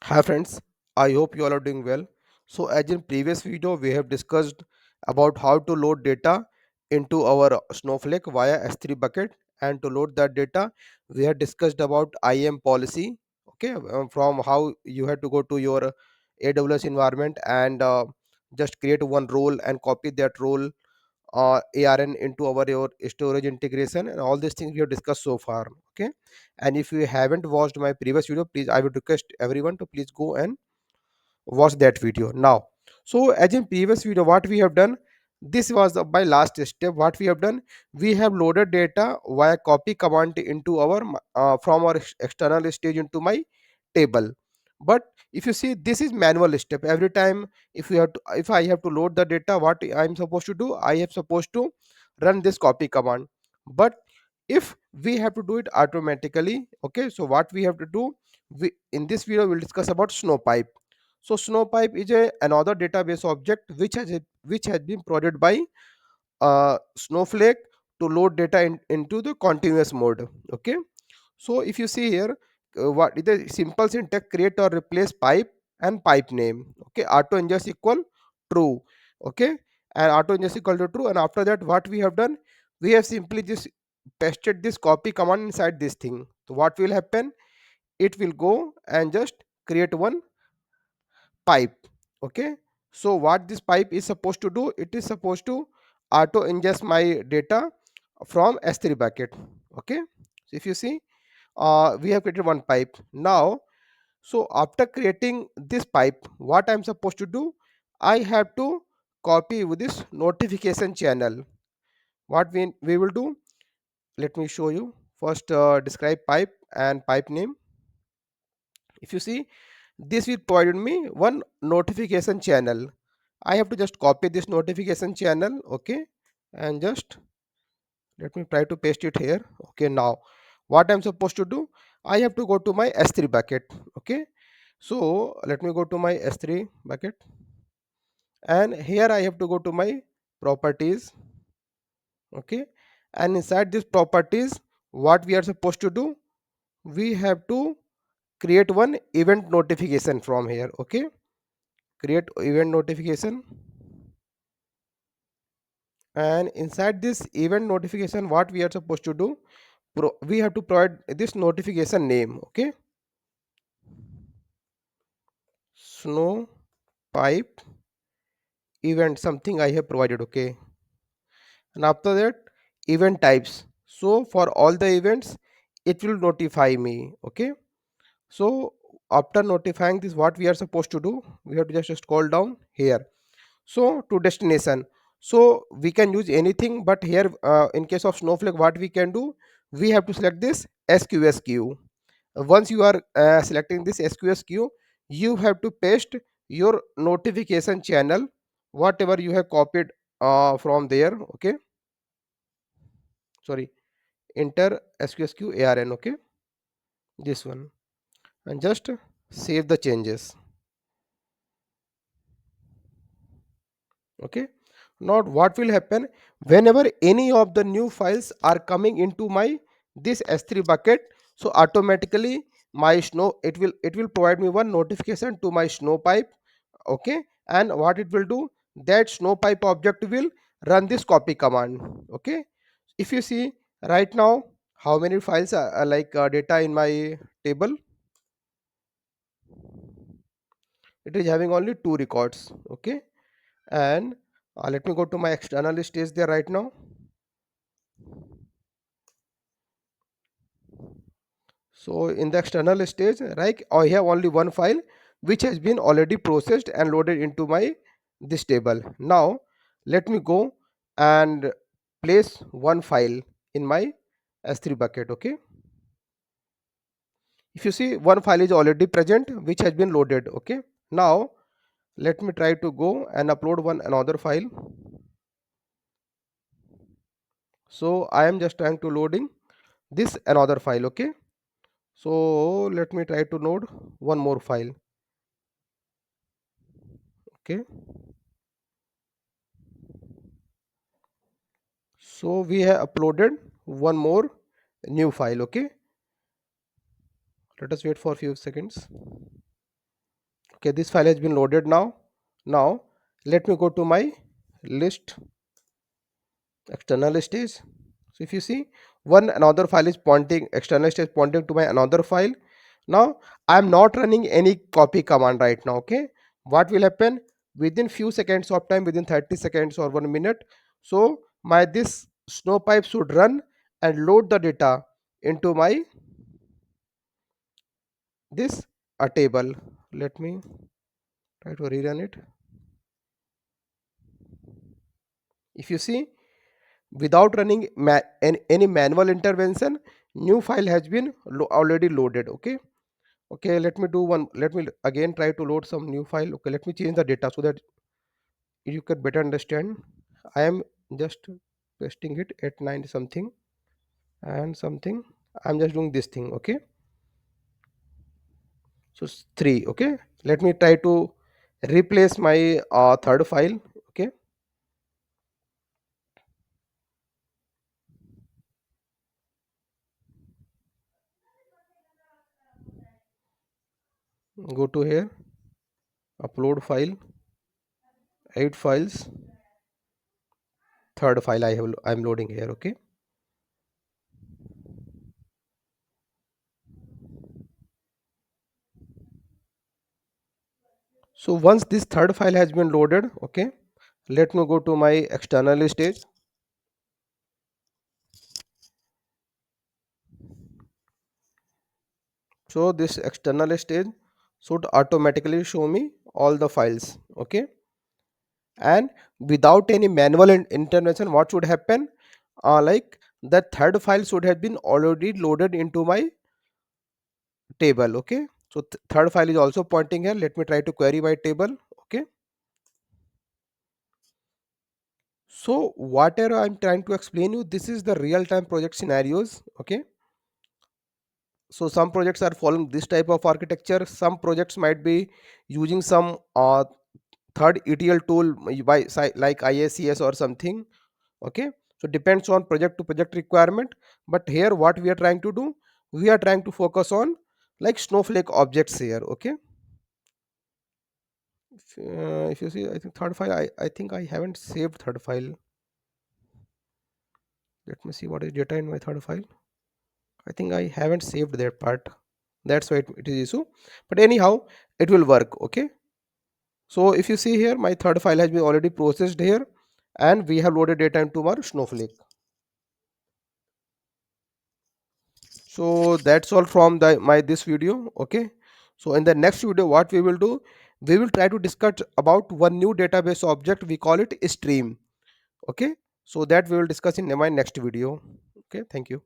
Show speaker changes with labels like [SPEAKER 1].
[SPEAKER 1] Hi friends, I hope you all are doing well. So as in previous video we have discussed about how to load data into our Snowflake via S3 bucket, and to load that data we have discussed about IAM policy. Okay, from how you have to go to your AWS environment and just create one role and copy that role ARN into our your storage integration, and all these things we have discussed so far. Okay, and if you haven't watched my previous video, please I would request everyone to please go and watch that video now. So as in previous video what we have done, this was my last step. What we have done, we have loaded data via copy command into our from our external stage into my table. But if you see, this is manual step. Every time if I have to load the data, what I'm supposed to do, I am supposed to run this copy command. But if we have to do it automatically, okay, so what we have to do, we in this video we'll discuss about Snowpipe. So Snowpipe is another database object which has been provided by Snowflake to load data into the continuous mode. Okay, so if you see here, what is the simple syntax: create or replace pipe and pipe name. Okay, auto ingest equal true. Okay, and auto ingest equal to true. And after that, what we have done, we have simply just pasted this copy command inside this thing. So what will happen? It will go and just create one pipe. Okay, so what this pipe is supposed to do, it is supposed to auto ingest my data from S3 bucket. Okay, so if you see, we have created one pipe now. So after creating this pipe, what I'm supposed to do, I have to copy with this notification channel. What we will do, let me show you. First, describe pipe and pipe name. If you see, this will provide me one notification channel. I have to just copy this notification channel. Okay, and just let me try to paste it here. Okay, now what I'm supposed to do, I have to go to my S3 bucket. Okay, so let me go to my S3 bucket, and here I have to go to my properties. Okay, and inside this properties, what we are supposed to do, we have to create one event notification from here. Okay, create event notification, and inside this event notification what we are supposed to do, we have to provide this notification name. Okay, snow pipe event something I have provided. Okay, and after that, event types. So for all the events it will notify me. Okay, so after notifying this, what we are supposed to do, we have to just scroll down here. So to destination, so we can use anything, but here in case of Snowflake what we can do, we have to select this SQS queue. Once you are selecting this SQS queue, you have to paste your notification channel whatever you have copied from there. Okay, sorry, enter SQS queue ARN. Okay, this one, and just save the changes. Okay, now what will happen, whenever any of the new files are coming into my this S3 bucket, so automatically my snow, it will provide me one notification to my Snowpipe. Okay, and what it will do, that Snowpipe object will run this copy command. Okay, if you see right now, how many files are like data in my table, it is having only two records. Okay, and let me go to my external stage there right now. So in the external stage, right, I have only one file which has been already processed and loaded into my this table. Now let me go and place one file in my S3 bucket. Okay, if you see, one file is already present which has been loaded. Okay, now let me try to go and upload one another file. So I am just trying to loading this another file. Okay, so let me try to load one more file. Okay, so we have uploaded one more new file. Okay, let us wait for a few seconds. Okay, this file has been loaded now. Now let me go to my list, external stage. So if you see, one another file is pointing, external stage pointing to my another file. Now I am not running any copy command right now. Okay, what will happen within few seconds of time, within 30 seconds or 1 minute, so my this Snowpipe should run and load the data into my this a table. Let me try to rerun it. If you see, without running any manual intervention, new file has been already loaded. Okay, okay, let me do one, let me again try to load some new file. Okay, let me change the data so that you can better understand. I am just pasting it at 9 something and something. I'm just doing this thing. Okay, so 3. Okay, let me try to replace my third file. Okay, go to here, upload file, 8 files, third file I'm loading here. Okay, so once this third file has been loaded, okay, let me go to my external stage. So this external stage should automatically show me all the files. Okay, and without any manual intervention, what should happen, like the third file should have been already loaded into my table. Okay, so third file is also pointing here. Let me try to query my table. Okay, so whatever I'm trying to explain you, this is the real time project scenarios. Okay, so some projects are following this type of architecture, some projects might be using some third ETL tool by like IACS or something. Okay, so depends on project to project requirement, but here what we are trying to do, we are trying to focus on like Snowflake objects here. Okay, if you see, I think third file, I think I haven't saved third file. Let me see what is data in my third file. I think I haven't saved that part, that's why it is issue, but anyhow it will work. Okay, so if you see here, my third file has been already processed here, and we have loaded data into our Snowflake. So that's all from the my this video. Okay, so in the next video what we will do, we will try to discuss about one new database object, we call it stream. Okay, so that we will discuss in my next video. Okay, thank you.